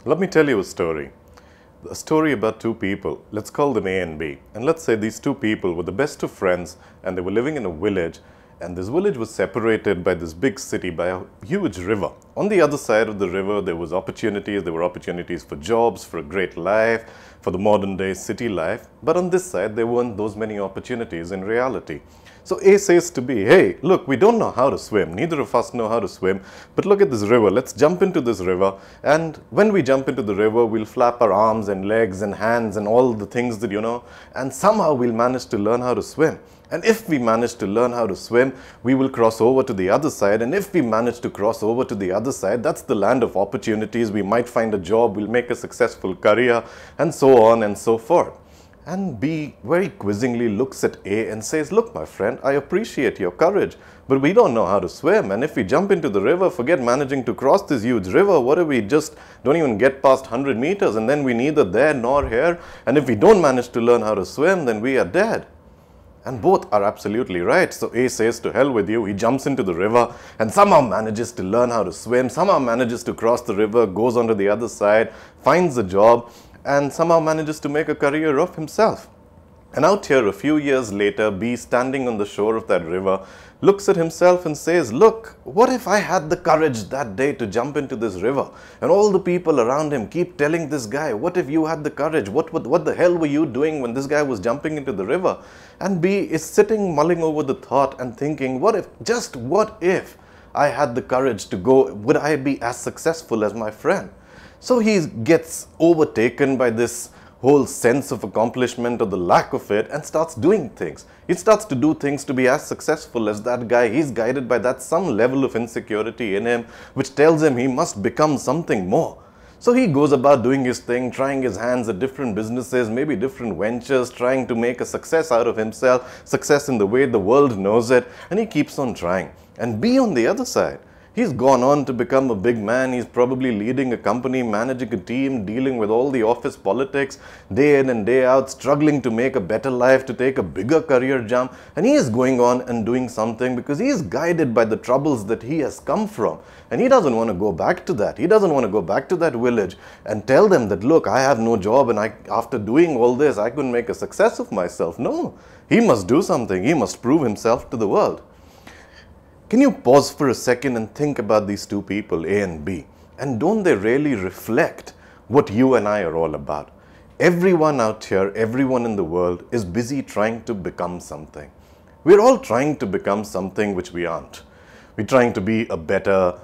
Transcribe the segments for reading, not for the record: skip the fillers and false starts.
Let me tell you a story. A story about two people. Let's call them A and B. And let's say these two people were the best of friends and they were living in a village, and this village was separated by this big city by a huge river. On the other side of the river there was opportunities. There were opportunities for jobs, for a great life, for the modern day city life. But on this side there weren't those many opportunities in reality. So A says to B, hey, look, we don't know how to swim. Neither of us know how to swim. But look at this river. Let's jump into this river. And when we jump into the river, we'll flap our arms and legs and hands and all the things that you know. And somehow we'll manage to learn how to swim. And if we manage to learn how to swim, we will cross over to the other side. And if we manage to cross over to the other side, that's the land of opportunities. We might find a job, we'll make a successful career, and so on and so forth. And B very quizzingly looks at A and says, look, my friend, I appreciate your courage, but we don't know how to swim. And if we jump into the river, forget managing to cross this huge river. What if we just don't even get past 100 meters and then we're neither there nor here? And if we don't manage to learn how to swim, then we are dead. And both are absolutely right. So A says, to hell with you. He jumps into the river and somehow manages to learn how to swim, somehow manages to cross the river, goes onto the other side, finds a job, and somehow manages to make a career of himself. And out here, a few years later, B, standing on the shore of that river, looks at himself and says, look, what if I had the courage that day to jump into this river? And all the people around him keep telling this guy, what if you had the courage? What the hell were you doing when this guy was jumping into the river? And B is sitting, mulling over the thought and thinking, what if, just what if I had the courage to go? Would I be as successful as my friend? So he gets overtaken by this whole sense of accomplishment or the lack of it and starts doing things. He starts to do things to be as successful as that guy. He's guided by that some level of insecurity in him which tells him he must become something more. So he goes about doing his thing, trying his hands at different businesses, maybe different ventures, trying to make a success out of himself, success in the way the world knows it, and he keeps on trying. And B on the other side, he's gone on to become a big man. He's probably leading a company, managing a team, dealing with all the office politics, day in and day out, struggling to make a better life, to take a bigger career jump. And he is going on and doing something because he is guided by the troubles that he has come from. And he doesn't want to go back to that. He doesn't want to go back to that village and tell them that, look, I have no job and after doing all this, I couldn't make a success of myself. No, he must do something. He must prove himself to the world. Can you pause for a second and think about these two people, A and B? And don't they really reflect what you and I are all about? Everyone out here, everyone in the world is busy trying to become something. We're all trying to become something which we aren't. We're trying to be better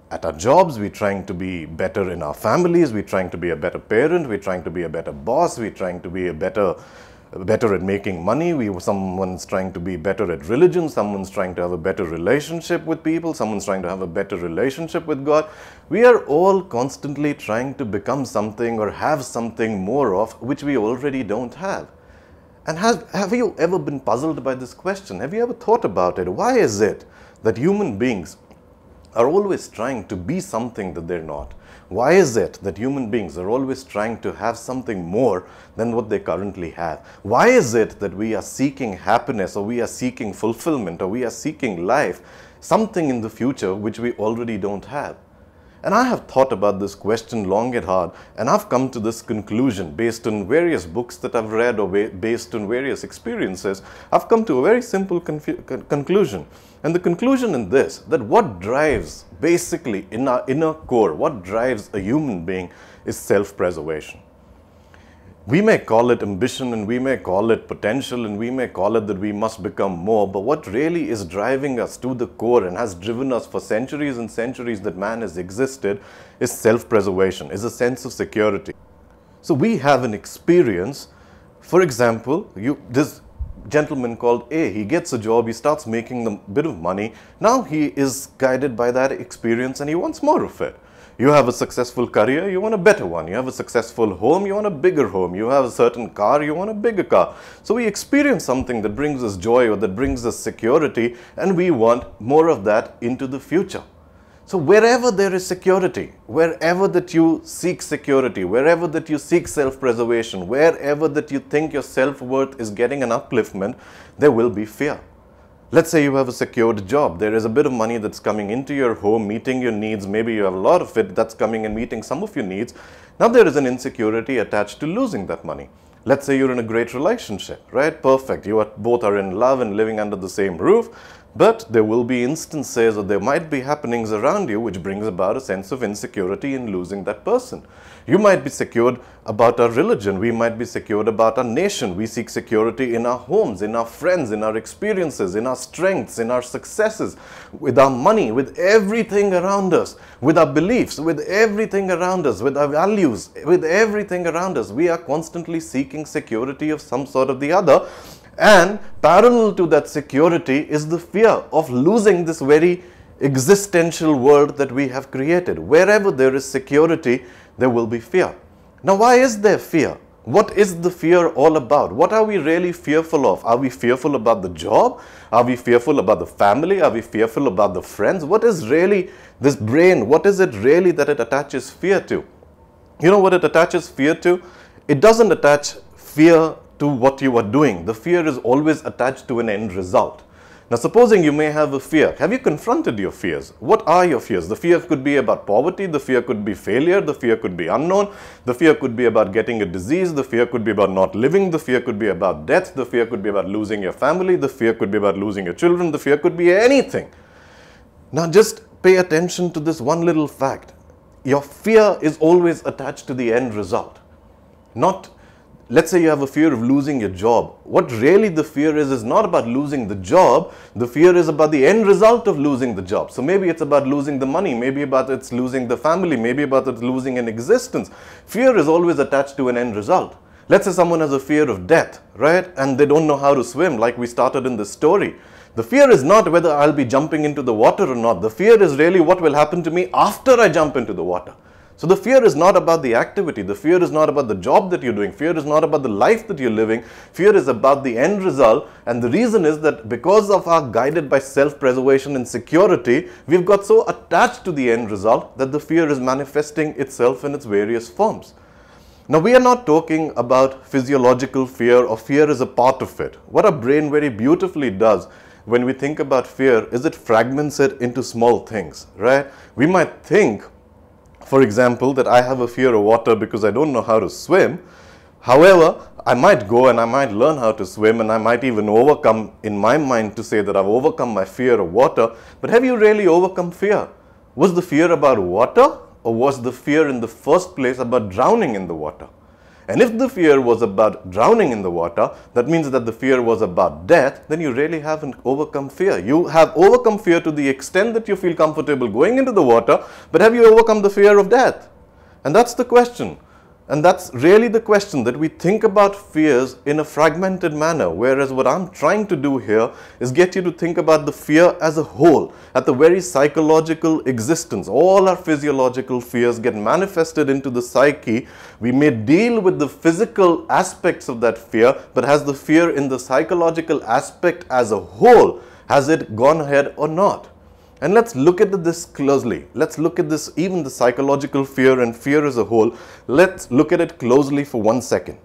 at our jobs, we're trying to be better in our families, we're trying to be a better parent, we're trying to be a better boss, we're trying to be better at making money, someone's trying to be better at religion, someone's trying to have a better relationship with people, someone's trying to have a better relationship with God. We are all constantly trying to become something or have something more of which we already don't have. And have you ever been puzzled by this question? Have you ever thought about it? Why is it that human beings are always trying to be something that they're not? Why is it that human beings are always trying to have something more than what they currently have? Why is it that we are seeking happiness, or we are seeking fulfillment, or we are seeking life, something in the future which we already don't have? And I have thought about this question long and hard, and I've come to this conclusion based on various books that I've read or based on various experiences. I've come to a very simple conclusion. And the conclusion in this, that what drives basically in our inner core, what drives a human being is self-preservation. We may call it ambition, and we may call it potential, and we may call it that we must become more, but what really is driving us to the core and has driven us for centuries and centuries that man has existed is self-preservation, is a sense of security. So we have an experience. For example, this gentleman called A, he gets a job, he starts making a bit of money. Now he is guided by that experience and he wants more of it. You have a successful career, you want a better one. You have a successful home, you want a bigger home. You have a certain car, you want a bigger car. So we experience something that brings us joy or that brings us security, and we want more of that into the future. So wherever there is security, wherever that you seek security, wherever that you seek self-preservation, wherever that you think your self-worth is getting an upliftment, there will be fear. Let's say you have a secured job. There is a bit of money that's coming into your home, meeting your needs. Maybe you have a lot of it that's coming and meeting some of your needs. Now there is an insecurity attached to losing that money. Let's say you're in a great relationship, right? Perfect. You both are in love and living under the same roof. But there will be instances, or there might be happenings around you which brings about a sense of insecurity in losing that person. You might be secured about our religion. We might be secured about our nation. We seek security in our homes, in our friends, in our experiences, in our strengths, in our successes, with our money, with everything around us, with our beliefs, with everything around us, with our values, with everything around us. We are constantly seeking security of some sort or the other. And parallel to that security is the fear of losing this very existential world that we have created. Wherever there is security, there will be fear. Now, why is there fear? What is the fear all about? What are we really fearful of? Are we fearful about the job? Are we fearful about the family? Are we fearful about the friends? What is really this brain? What is it really that it attaches fear to? You know what it attaches fear to? It doesn't attach fear to what you are doing. The fear is always attached to an end result. Now, supposing you may have a fear. Have you confronted your fears? What are your fears? The fear could be about poverty. The fear could be failure. The fear could be unknown. The fear could be about getting a disease. The fear could be about not living. The fear could be about death. The fear could be about losing your family. The fear could be about losing your children. The fear could be anything. Now, just pay attention to this one little fact. Your fear is always attached to the end result. Not, let's say you have a fear of losing your job. What really the fear is not about losing the job. The fear is about the end result of losing the job. So maybe it's about losing the money. Maybe about it's losing the family. Maybe about it's losing an existence. Fear is always attached to an end result. Let's say someone has a fear of death, right? And they don't know how to swim, like we started in this story. The fear is not whether I'll be jumping into the water or not. The fear is really what will happen to me after I jump into the water. So the fear is not about the activity. The fear is not about the job that you're doing. Fear is not about the life that you're living. Fear is about the end result. And the reason is that because of our guided by self-preservation and security, we've got so attached to the end result that the fear is manifesting itself in its various forms. Now, we are not talking about physiological fear, or fear is a part of it. What our brain very beautifully does when we think about fear is it fragments it into small things, right? We might think, for example, that I have a fear of water because I don't know how to swim. However, I might go and I might learn how to swim, and I might even overcome, in my mind, to say that I've overcome my fear of water. But have you really overcome fear? Was the fear about water, or was the fear in the first place about drowning in the water? And if the fear was about drowning in the water, that means that the fear was about death, then you really haven't overcome fear. You have overcome fear to the extent that you feel comfortable going into the water, but have you overcome the fear of death? And that's the question. And that's really the question, that we think about fears in a fragmented manner, whereas what I'm trying to do here is get you to think about the fear as a whole, at the very psychological existence. All our physiological fears get manifested into the psyche. We may deal with the physical aspects of that fear, but has the fear in the psychological aspect as a whole, has it gone ahead or not? And let's look at this closely. Let's look at this, even the psychological fear and fear as a whole. Let's look at it closely for 1 second.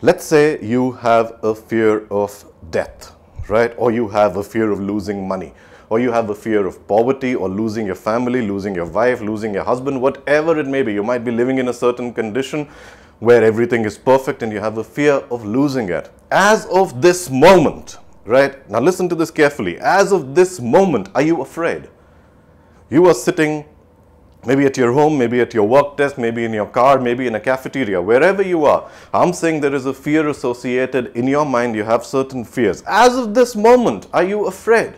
Let's say you have a fear of death, right? Or you have a fear of losing money. Or you have a fear of poverty, or losing your family, losing your wife, losing your husband, whatever it may be. You might be living in a certain condition where everything is perfect and you have a fear of losing it. As of this moment, right? Now listen to this carefully. As of this moment, are you afraid? You are sitting maybe at your home, maybe at your work desk, maybe in your car, maybe in a cafeteria, wherever you are. I'm saying there is a fear associated in your mind. You have certain fears. As of this moment, are you afraid?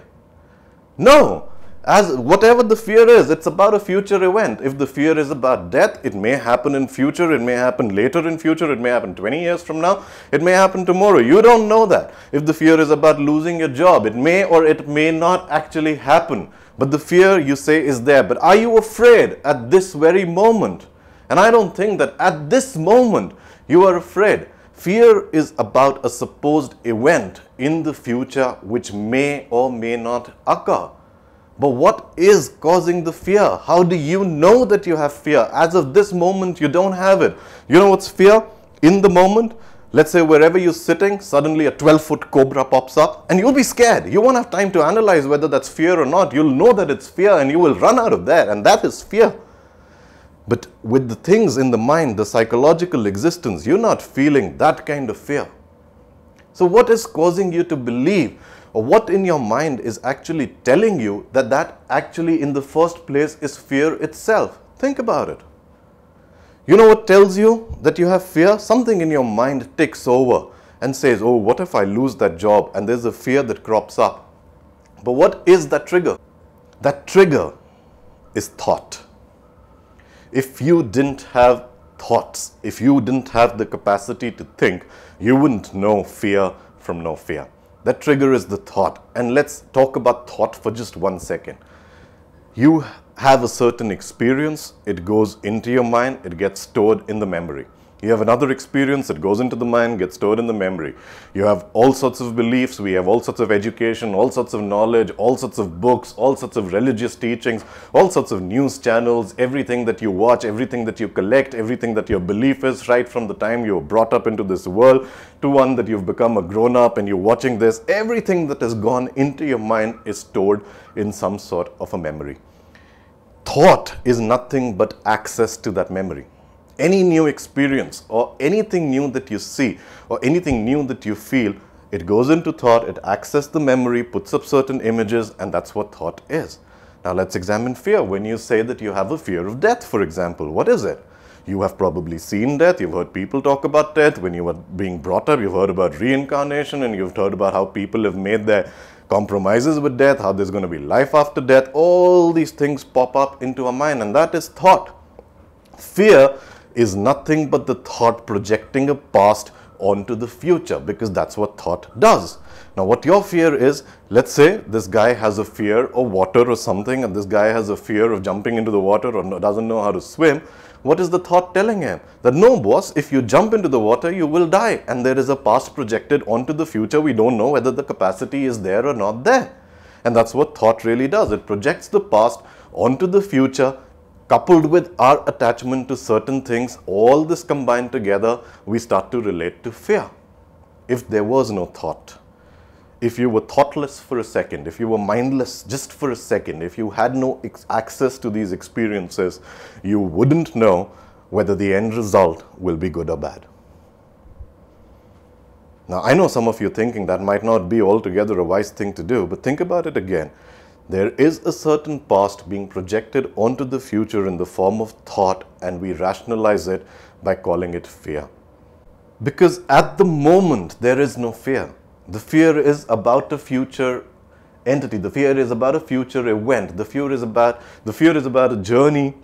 No. As whatever the fear is, it's about a future event. If the fear is about death, it may happen in future, it may happen later in future, it may happen 20 years from now, it may happen tomorrow. You don't know that. If the fear is about losing your job, it may or it may not actually happen. But the fear, you say, is there. But are you afraid at this very moment? And I don't think that at this moment you are afraid. Fear is about a supposed event in the future which may or may not occur. But what is causing the fear? How do you know that you have fear? As of this moment, you don't have it. You know what's fear? In the moment, Let's say wherever you're sitting, suddenly a 12-foot cobra pops up and you'll be scared. You won't have time to analyze whether that's fear or not. You'll know that it's fear and you will run out of there, and that is fear. But with the things in the mind, the psychological existence, you're not feeling that kind of fear. So what is causing you to believe, or what in your mind is actually telling you that that actually in the first place is fear itself? Think about it. You know what tells you that you have fear? Something in your mind takes over and says, oh, what if I lose that job? And there's a fear that crops up. But what is that trigger? That trigger is thought. If you didn't have thoughts, if you didn't have the capacity to think, you wouldn't know fear from no fear. That trigger is the thought. And let's talk about thought for just 1 second. You have a certain experience, it goes into your mind, it gets stored in the memory. You have another experience, it goes into the mind, gets stored in the memory. You have all sorts of beliefs, we have all sorts of education, all sorts of knowledge, all sorts of books, all sorts of religious teachings, all sorts of news channels, everything that you watch, everything that you collect, everything that your belief is, right from the time you were brought up into this world to one that you've become a grown-up and you're watching this, everything that has gone into your mind is stored in some sort of a memory. Thought is nothing but access to that memory. Any new experience or anything new that you see or anything new that you feel, it goes into thought, it accesses the memory, puts up certain images, and that's what thought is. Now let's examine fear. When you say that you have a fear of death, for example, what is it? You have probably seen death, you've heard people talk about death. When you were being brought up, you've heard about reincarnation and you've heard about how people have made their compromises with death, how there's going to be life after death. All these things pop up into our mind, and that is thought. Fear is nothing but the thought projecting a past onto the future, because that's what thought does. Now what your fear is, let's say this guy has a fear of water or something, and this guy has a fear of jumping into the water or doesn't know how to swim. What is the thought telling him? That no, boss, if you jump into the water, you will die. And there is a past projected onto the future. We don't know whether the capacity is there or not there. And that's what thought really does. It projects the past onto the future, coupled with our attachment to certain things. All this combined together, we start to relate to fear. If there was no thought, if you were thoughtless for a second, if you were mindless just for a second, if you had no access to these experiences, you wouldn't know whether the end result will be good or bad. Now, I know some of you thinking that might not be altogether a wise thing to do, but think about it again. There is a certain past being projected onto the future in the form of thought, and we rationalize it by calling it fear. Because at the moment, there is no fear. The fear is about a future entity. The fear is about a future event. The fear is about a journey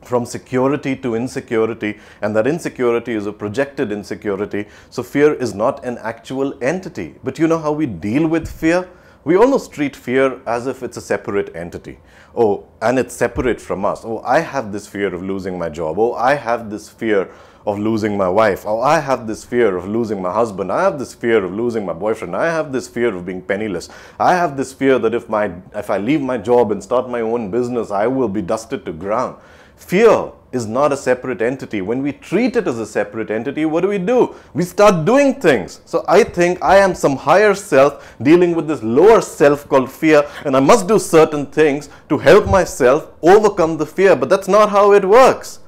from security to insecurity, and that insecurity is a projected insecurity. So fear is not an actual entity. But you know how we deal with fear? We almost treat fear as if it's a separate entity. Oh, and it's separate from us. Oh, I have this fear of losing my job. Oh, I have this fear of losing my wife. Oh, I have this fear of losing my husband. I have this fear of losing my boyfriend. I have this fear of being penniless. I have this fear that if I leave my job and start my own business, I will be dusted to ground. Fear is not a separate entity. When we treat it as a separate entity, what do? We start doing things. So I think I am some higher self dealing with this lower self called fear, and I must do certain things to help myself overcome the fear. But that's not how it works.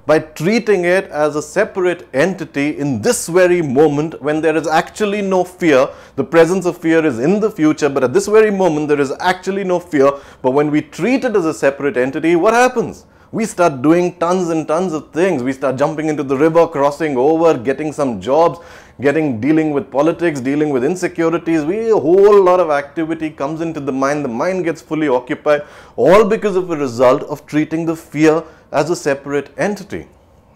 By treating it as a separate entity in this very moment when there is actually no fear, the presence of fear is in the future, but at this very moment there is actually no fear. But when we treat it as a separate entity, what happens? We start doing tons and tons of things. We start jumping into the river, crossing over, getting some jobs, dealing with politics, dealing with insecurities. A whole lot of activity comes into the mind. The mind gets fully occupied, all because of a result of treating the fear as a separate entity.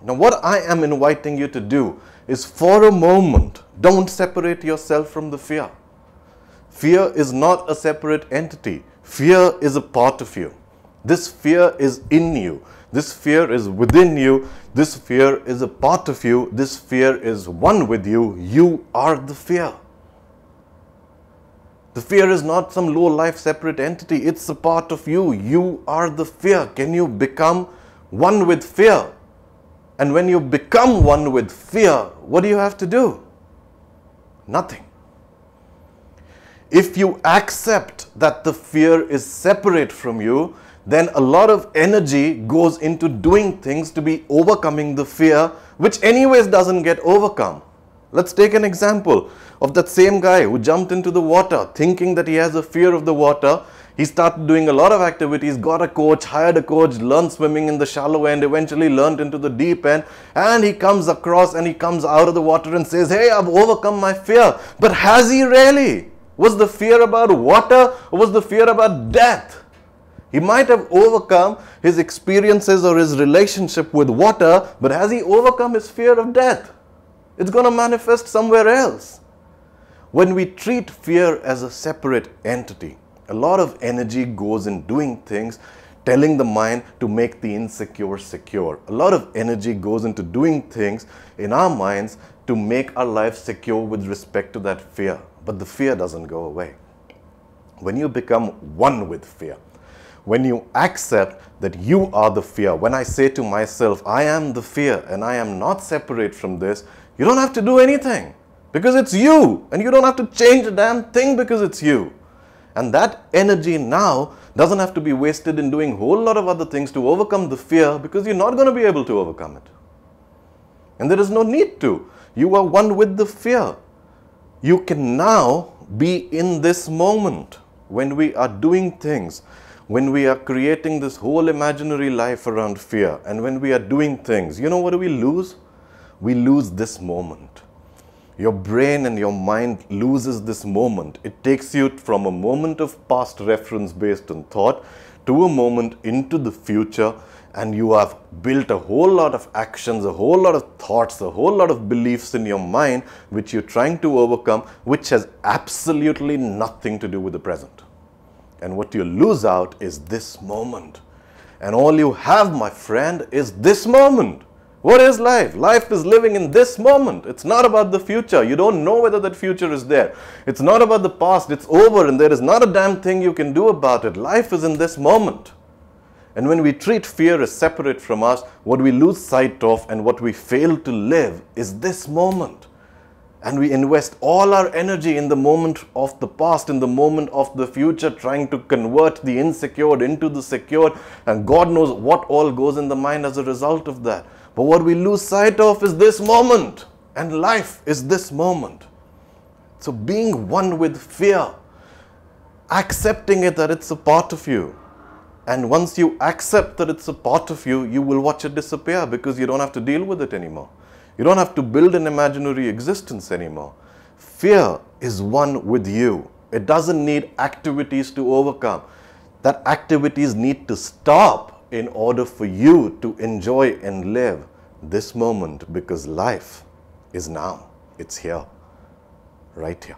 Now, what I am inviting you to do is, for a moment, don't separate yourself from the fear. Fear is not a separate entity. Fear is a part of you. This fear is in you. This fear is within you. This fear is a part of you. This fear is one with you. You are the fear. The fear is not some low-life separate entity. It's a part of you. You are the fear. Can you become one with fear? And when you become one with fear, what do you have to do? Nothing. If you accept that the fear is separate from you, then a lot of energy goes into doing things to be overcoming the fear, which anyways doesn't get overcome. Let's take an example of that same guy who jumped into the water thinking that he has a fear of the water. He started doing a lot of activities, got a coach, hired a coach, learned swimming in the shallow end, eventually learned into the deep end, and he comes across and he comes out of the water and says, hey, I've overcome my fear. But has he really? Was the fear about water or was the fear about death? He might have overcome his experiences or his relationship with water, but has he overcome his fear of death? It's going to manifest somewhere else. When we treat fear as a separate entity, a lot of energy goes in doing things, telling the mind to make the insecure secure. A lot of energy goes into doing things in our minds to make our life secure with respect to that fear. But the fear doesn't go away. When you become one with fear, when you accept that you are the fear, when I say to myself, I am the fear and I am not separate from this, you don't have to do anything because it's you, and you don't have to change a damn thing because it's you. And that energy now doesn't have to be wasted in doing a whole lot of other things to overcome the fear, because you're not going to be able to overcome it. And there is no need to. You are one with the fear. You can now be in this moment when we are doing things, when we are creating this whole imaginary life around fear, and when we are doing things. You know what do we lose? We lose this moment. Your brain and your mind loses this moment. It takes you from a moment of past reference based on thought to a moment into the future, and you have built a whole lot of actions, a whole lot of thoughts, a whole lot of beliefs in your mind which you're trying to overcome, which has absolutely nothing to do with the present. And what you lose out is this moment. And all you have, my friend, is this moment. What is life? Life is living in this moment. It's not about the future. You don't know whether that future is there. It's not about the past. It's over and there is not a damn thing you can do about it. Life is in this moment. And when we treat fear as separate from us, what we lose sight of and what we fail to live is this moment. And we invest all our energy in the moment of the past, in the moment of the future, trying to convert the insecure into the secure. And God knows what all goes in the mind as a result of that. But what we lose sight of is this moment. And life is this moment. So being one with fear, accepting it that it's a part of you. And once you accept that it's a part of you, you will watch it disappear because you don't have to deal with it anymore. You don't have to build an imaginary existence anymore. Fear is one with you. It doesn't need activities to overcome. That activities need to stop in order for you to enjoy and live this moment, because life is now. It's here, right here.